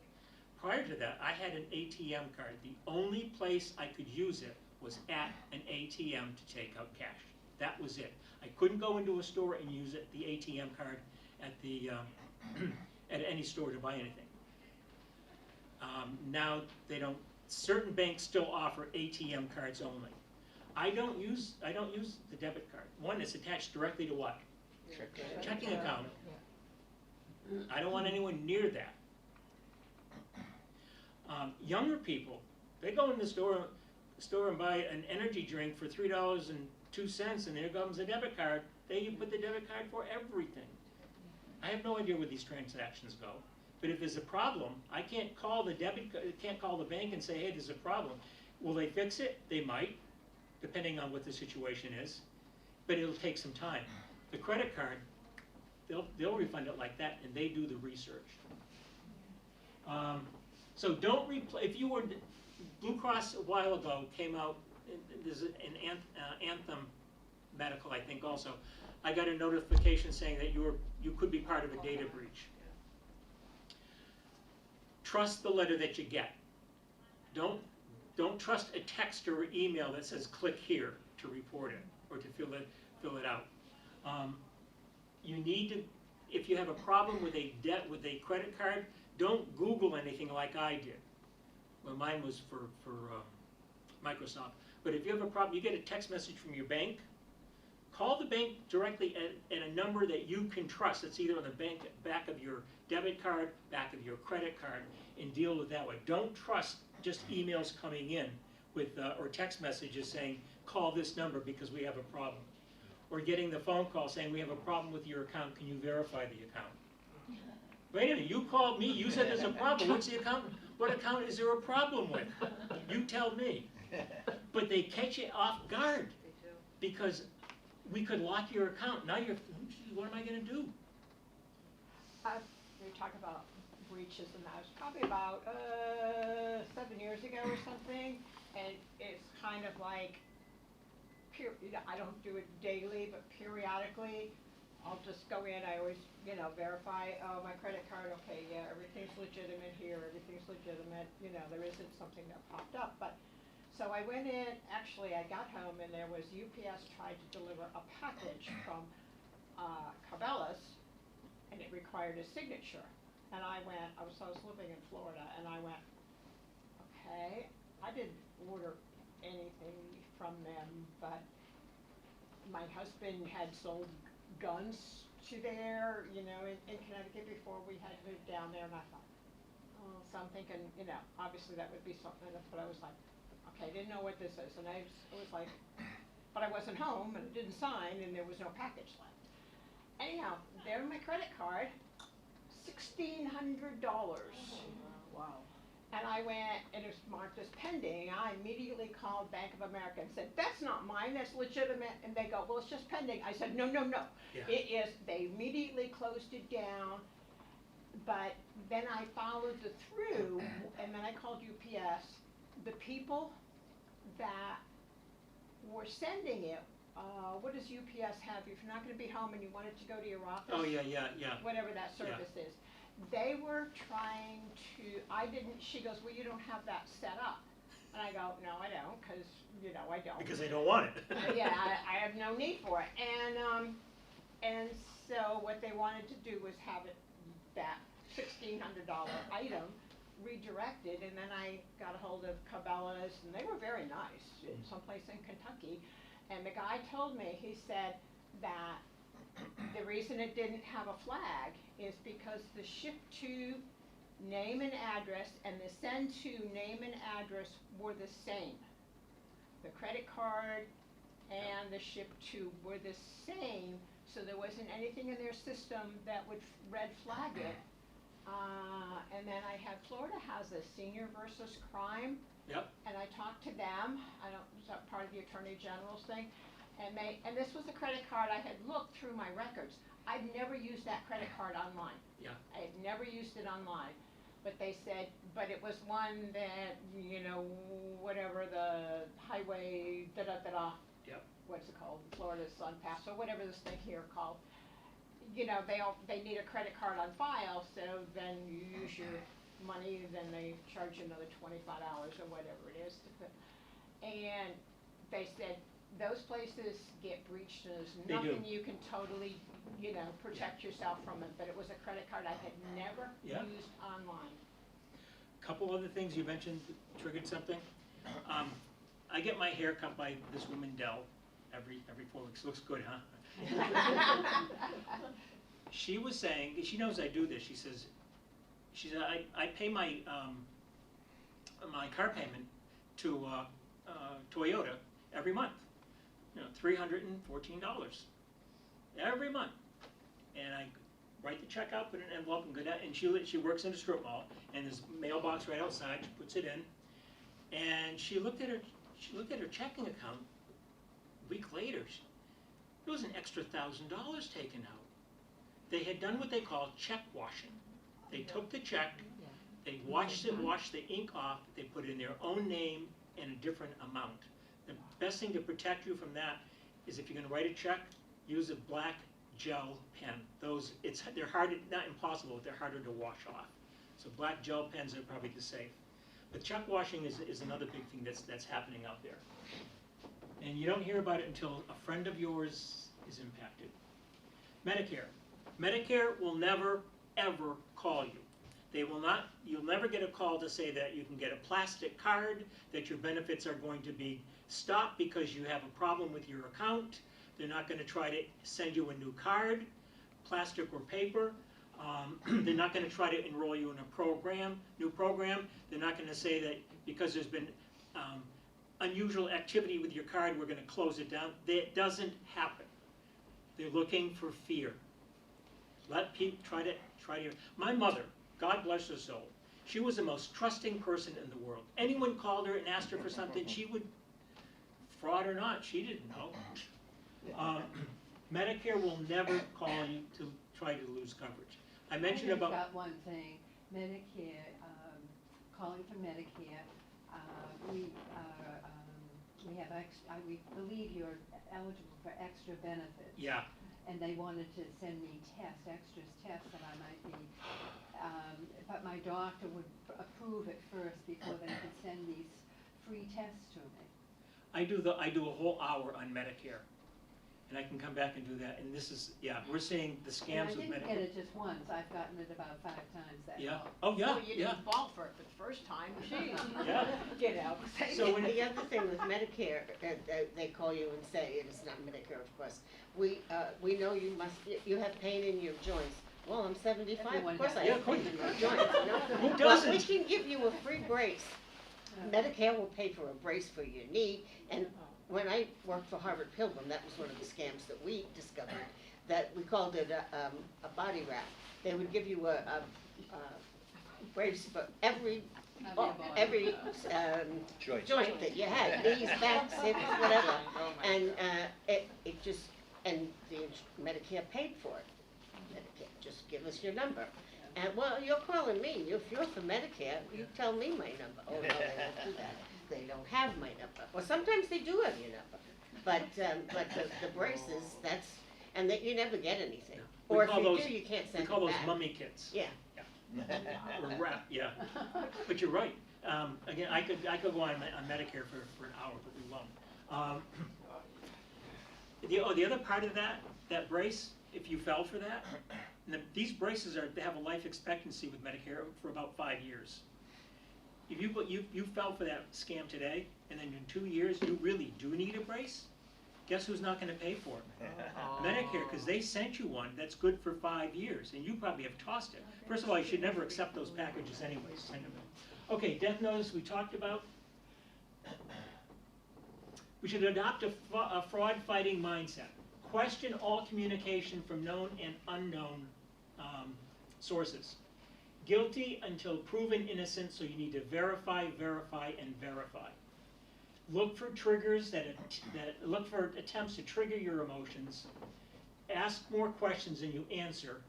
Prior to that, I had an ATM card. The only place I could use it was at an ATM to take out cash. That was it. I couldn't go into a store and use it, the ATM card at the at any store to buy anything. Now they don't. Certain banks still offer ATM cards only. I don't use the debit card. One, it's attached directly to what? Checking account. I don't want anyone near that. Younger people, they go in the store and buy an energy drink for $3.02, and there comes a debit card. They put the debit card for everything. I have no idea where these transactions go. But if there's a problem, I can't call the bank and say, hey, there's a problem. Will they fix it? They might, depending on what the situation is. But it'll take some time. The credit card, they'll refund it like that, and they do the research. So don't if you were, Blue Cross a while ago came out, there's an Anthem Medical, I think also. I got a notification saying that you could be part of a data breach. Trust the letter that you get. Don't trust a text or email that says click here to report it or to fill it out. You need to, if you have a problem with a credit card, don't Google anything like I did. Well, mine was for Microsoft. But if you have a problem, you get a text message from your bank, call the bank directly at a number that you can trust. It's either on the back of your debit card, back of your credit card, and deal with that way. Don't trust just emails coming in with or text messages saying, call this number because we have a problem. Or getting the phone call saying, we have a problem with your account, can you verify the account? Wait a minute, you called me, you said there's a problem, what's the account? What account is there a problem with? You tell me. But they catch you off guard because we could lock your account. Now what am I going to do? We talk about breaches, and that was probably about 7 years ago or something, and it's kind of like, I don't do it daily, but periodically, I'll just go in, I always, verify, oh, my credit card, okay, yeah, everything's legitimate here, everything's legitimate, there isn't something that popped up, but, so I went in, actually, I got home, and there was UPS tried to deliver a package from Cabela's, and it required a signature, and I was living in Florida, and I went, okay, I didn't order anything from them, but my husband had sold guns to there, in Connecticut before we had moved down there, and I thought, oh, so I'm thinking, obviously that would be something, but I was like, okay, I didn't know what this is, and I was like, but I wasn't home, and it didn't sign, and there was no package left. Anyhow, there in my credit card, $1,600. Wow. And I went, and it was marked as pending. I immediately called Bank of America and said, that's not mine, that's legitimate. And they go, well, it's just pending. I said, no. Yeah. It is, they immediately closed it down. But then I followed it through, and then I called UPS. The people that were sending it what does UPS have? If you're not gonna be home and you wanted to go to your office. Oh, yeah, Whatever that service is. They were trying to, she goes, well, you don't have that set up. And I go, no, I don't, cause, I don't. because they don't want it. Yeah, I have no need for it. And so what they wanted to do was have it, that $1,600 item redirected, and then I got a hold of Cabela's, and they were very nice, someplace in Kentucky. And the guy told me, he said that the reason it didn't have a flag is because the ship to name and address and the send to name and address were the same. The credit card and the ship to were the same, so there wasn't anything in their system that would red flag it. And then I had, Florida has a senior versus crime. Yep. And I talked to them, is that part of the Attorney General's thing? And this was a credit card, I had looked through my records. I'd never used that credit card online. Yeah. I had never used it online. But they said, but it was one that, whatever the highway, da-da-da-da. Yep. What's it called? Florida's Sun Pass, or whatever this thing here called. They need a credit card on file, so then you use your money, then they charge you another $25 or whatever it is to put. And they said, those places get breached, and there's They do. nothing you can totally, protect yourself from it, but it was a credit card I had never used online. Couple other things you mentioned that triggered something. I get my hair cut by this woman, Dell, every 4 weeks. Looks good, huh? She was saying, she knows I do this, she said, I pay my my car payment to Toyota every month, $314 every month, and I write the check out, put it in an envelope, and go down. And she works in a strip mall, and there's a mailbox right outside. She puts it in, and she looked at her checking account. A week later, there was an extra $1,000 taken out. They had done what they call check washing. They took the check, they washed the ink off, they put it in their own name and a different amount. The best thing to protect you from that is if you're going to write a check, use a black gel pen. They're hard, not impossible, but they're harder to wash off. So black gel pens are probably the safe. But check washing is another big thing that's happening out there. And you don't hear about it until a friend of yours is impacted. Medicare. Medicare will never, ever call you. You'll never get a call to say that you can get a plastic card, that your benefits are going to be stopped because you have a problem with your account. They're not going to try to send you a new card, plastic or paper. They're not going to try to enroll you in a new program. They're not going to say that because there's been unusual activity with your card, we're going to close it down. That doesn't happen. They're looking for fear. Let people try to. My mother, God bless her soul, she was the most trusting person in the world. Anyone called her and asked her for something, she would, fraud or not, she didn't know. Medicare will never call you to try to lose coverage. I mentioned about. Got one thing, Medicare, calling for Medicare, we believe you're eligible for extra benefits. Yeah. And they wanted to send me tests that I might be, but my doctor would approve it first before they could send these free tests to me. I do a whole hour on Medicare, and I can come back and do that. And this is, we're seeing the scams with And I didn't Medicare. get it just once, I've gotten it about 5 times that Yeah. long. Oh yeah. So you didn't fall for it for the first time, geez. Yeah. So when The other thing with Medicare, they call you and say, and it's not Medicare, of course, we know you have pain in your joints. Well, I'm 75, Everyone of course has. I Yeah, have of course. pain in my joints, you know? Who Well, doesn't? we can give you a free brace. Medicare will pay for a brace for your knee, and when I worked for Harvard Pilgrim, that was one of the scams that we discovered, that we called it a body wrap. They would give you a brace for every joint that you had, knees, backs, hips, whatever. And it just, and the Medicare paid for it. Medicare, just give us your number. And, well, you're calling me, if you're for Medicare, you tell me my number. Oh, no, they don't do that. They don't have my number. Well, sometimes they do have your number, But the braces, that's, and that you never get anything. We Or if call you those- do, you can't We send call it those back. mummy kits. Yeah. Or wrap, yeah. But you're right. Again, I could go on Medicare for an hour, but we won't. The other part of that brace, if you fell for that, these braces they have a life expectancy with Medicare for about 5 years. If you fell for that scam today, and then in 2 years you really do need a brace, guess who's not going to pay for it? Medicare, because they sent you one that's good for 5 years, and you probably have tossed it. First of all, you should never accept those packages anyways. Send them in. Okay, death notice we talked about. We should adopt a fraud-fighting mindset. Question all communication from known and unknown sources. Guilty until proven innocent, so you need to verify, verify, and verify. Look for triggers look for attempts to trigger your emotions. Ask more questions than you answer,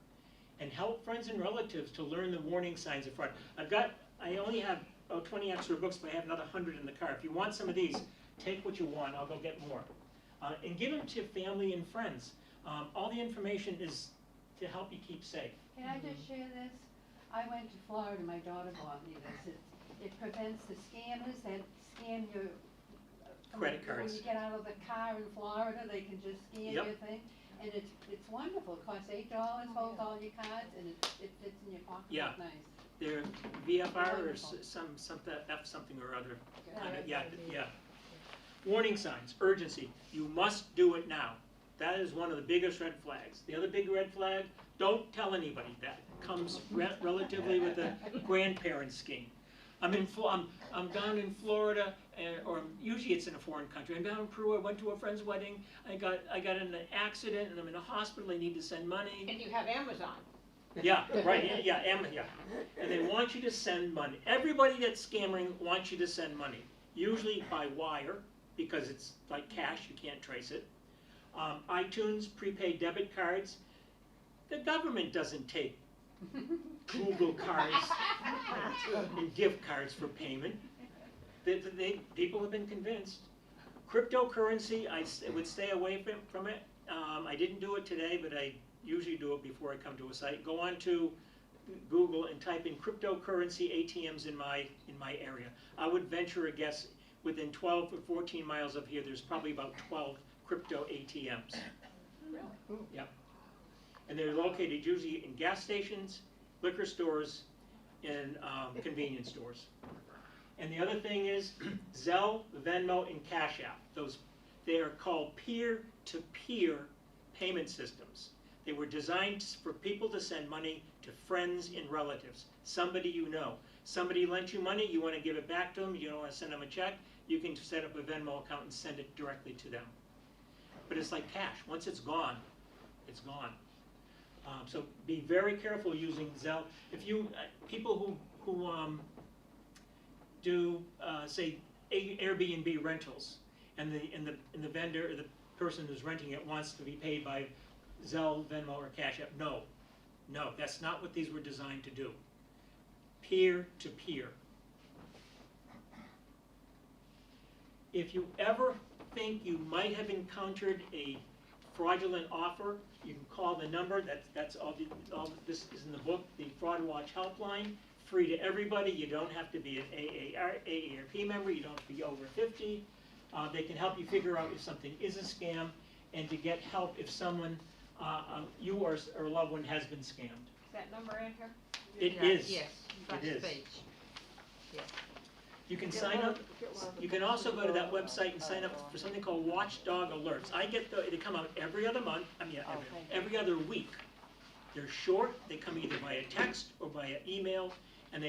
and help friends and relatives to learn the warning signs of fraud. I only have 20 extra books, but I have another 100 in the car. If you want some of these, take what you want. I'll go get more. And give them to family and friends. All the information is to help you keep safe. Can I just share this? I went to Florida, my daughter bought me this. It prevents the scammers that scam your Credit cards. When you get out of the car in Florida, they can just scan Yep. your thing. And it's wonderful. It costs $8, holds all your cards, and it fits in your pocket. Yeah. It's nice. They're VFR or Wonderful. some F something or other. Yeah. Yeah. Warning signs, urgency. You must do it now. That is one of the biggest red flags. The other big red flag, don't tell anybody. That comes relatively with the grandparent scheme. I'm down in Florida, or usually it's in a foreign country. I'm down in Peru. I went to a friend's wedding. I got in an accident, and I'm in a hospital. I need to send money. And you have Amazon. Yeah, right. Yeah. And they want you to send money. Everybody that's scamming wants you to send money. Usually by wire, because it's like cash. You can't trace it. iTunes, prepaid debit cards. The government doesn't take Google cards and gift cards for payment. People have been convinced. Cryptocurrency, I would stay away from it. I didn't do it today, but I usually do it before I come to a site. Go on to Google and type in cryptocurrency ATMs in my area. I would venture a guess within 12 or 14 miles of here, there's probably about 12 crypto ATMs. Really? Yeah. And they're located usually in gas stations, liquor stores, and convenience stores. And the other thing is Zelle, Venmo, and Cash App. They are called peer-to-peer payment systems. They were designed for people to send money to friends and relatives, somebody you know. Somebody lent you money, you want to give it back to them, you don't want to send them a check, you can set up a Venmo account and send it directly to them. But it's like cash. Once it's gone, it's gone. So be very careful using Zelle. If you people who do say Airbnb rentals, and the vendor, or the person who's renting it wants to be paid by Zelle, Venmo, or Cash App, no, that's not what these were designed to do. Peer to peer. If you ever think you might have encountered a fraudulent offer, you can call the number. That's all this is in the book, the Fraud Watch Helpline, free to everybody. You don't have to be an AARP member. You don't have to be over 50. They can help you figure out if something is a scam, and to get help if someone, you or a loved one has been scammed. Is that number in here? It is. Yes, first It is. page. Yeah. You can sign up. You can also go to that website and sign up for something called Watchdog Alerts. They come out every other month. Every other week. They're short. They come either via text or via email, and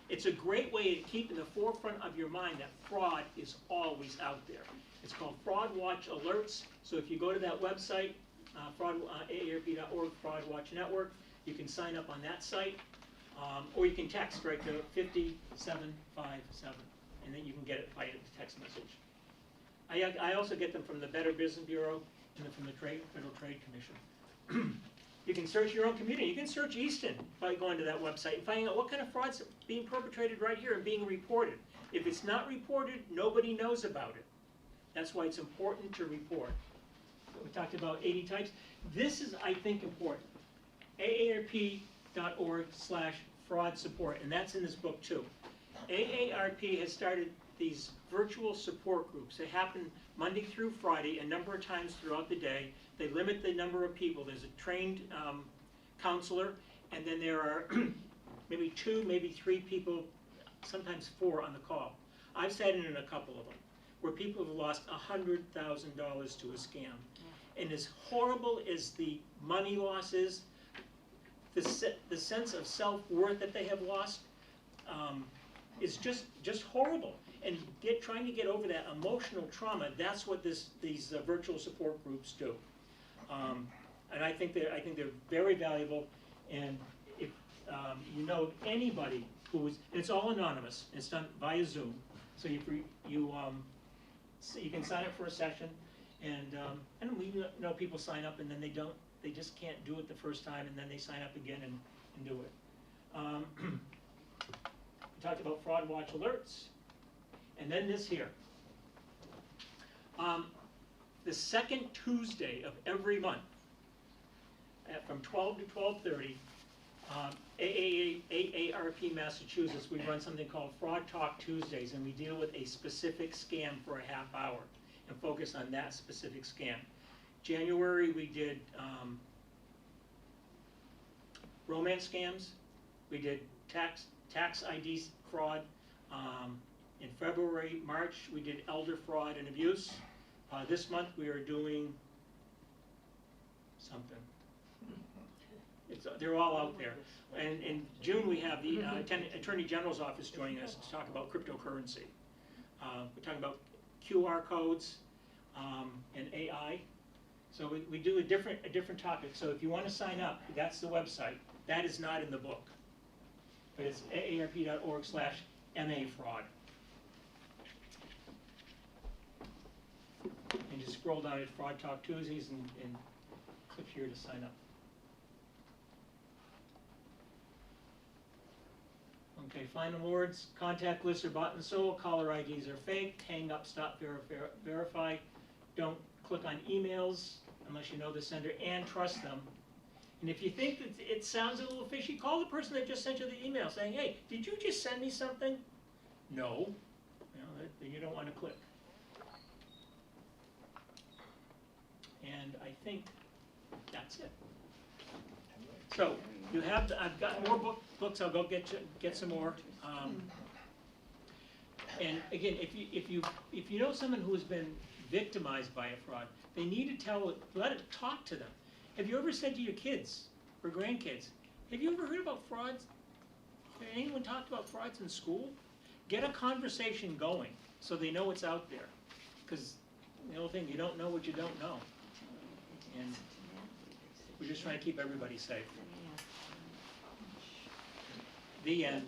it's a great way to keep in the forefront of your mind that fraud is always out there. It's called Fraud Watch Alerts. So if you go to that website, AARP.org, Fraud Watch Network, you can sign up on that site. Or you can text right to 50757, and then you can get it by text message. I also get them from the Better Business Bureau and from the Federal Trade Commission. You can search your own community. You can search Easton by going to that website and finding out what kind of fraud's being perpetrated right here and being reported. If it's not reported, nobody knows about it. That's why it's important to report. We talked about 80 types. This is, I think, important. AARP.org/fraud support, and that's in this book too. AARP has started these virtual support groups. They happen Monday through Friday, a number of times throughout the day. They limit the number of people. There's a trained counselor, and then there are maybe 2, maybe 3 people, sometimes 4 on the call. I've sat in a couple of them, where people have lost $100,000 to a scam. And as horrible as the money loss is, the sense of self-worth that they have lost is just horrible. And trying to get over that emotional trauma, that's what these virtual support groups do. And I think they're very valuable. And if you know anybody who is, it's all anonymous. It's done via Zoom, so you can sign up for a session. And we know people sign up and then they just can't do it the first time, and then they sign up again and do it. We talked about fraud watch alerts, and then this here. The second Tuesday of every month, from 12 to 12:30, AARP Massachusetts, we run something called Fraud Talk Tuesdays, and we deal with a specific scam for a half hour and focus on that specific scam. January, we did romance scams. We did tax ID fraud. In February, March, we did elder fraud and abuse. This month, we are doing something. They're all out there. And in June, we have the Attorney General's office joining us to talk about cryptocurrency. We're talking about QR codes and AI. So we do a different topic. So if you want to sign up, that's the website. That is not in the book, but it's aarp.org/MA-fraud. And just scroll down at Fraud Talk Tuesdays and click here to sign up. Okay, final words. Contact lists are bought and sold. Caller IDs are fake. Hang up, stop, verify. Don't click on emails unless you know the sender and trust them. And if you think that it sounds a little fishy, call the person that just sent you the email saying, hey, did you just send me something? No. Then you don't want to click. And I think that's it. So you have, I've got more books. I'll go get some more. And again, if you know someone who has been victimized by a fraud, they need to let it talk to them. Have you ever said to your kids or grandkids, have you ever heard about frauds? Has anyone talked about frauds in school? Get a conversation going so they know it's out there. Because the whole thing, you don't know what you don't know. And we're just trying to keep everybody safe. The end.